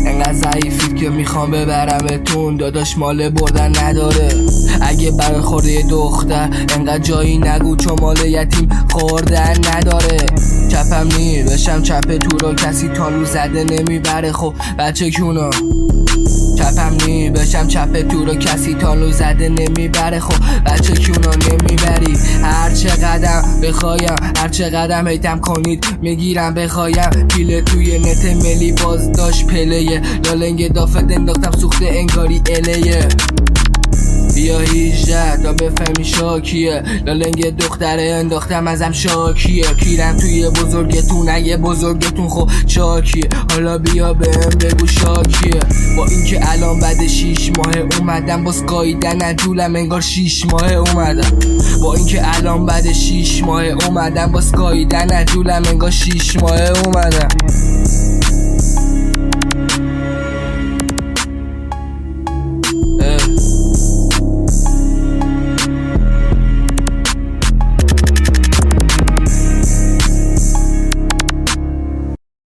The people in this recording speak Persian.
انقدر ضعیفید که میخوام ببرمتون، داداش مال بردن نداره. اگه برای خورده دختر انقدر جایی نگو، چون مال یتیم خوردن نداره. چپم نی بشم چپ تو رو کسی تانو زده نمیبره. خب بچه کونو چپم نی بشم چپ تو رو کسی تانو زده نمیبره. خب بچه کونو نمیبری. هر چه قدم بخوایم هر چه قدم هیتم کنید میگیرم بخوایم. پیله توی نت ملی باز داشت پلیه، لالنگ دافت انداختم سوخته انگاری الیه. بیا 18 تا بفهمی شاکیه، لالنگ دختره انداختم ازم شاکیه. کیرم توی بزرگتون اگه بزرگتون خب شاکیه. حالا بیا بهم بگو شاکیه. با اینکه الان بعد 6 ماه اومدم باز قایدن عجولم انگار 6 ماه اومدم. با اینکه الان بعد 6 ماه اومدم باز قایدن عجولم انگار 6 ماه اومدم.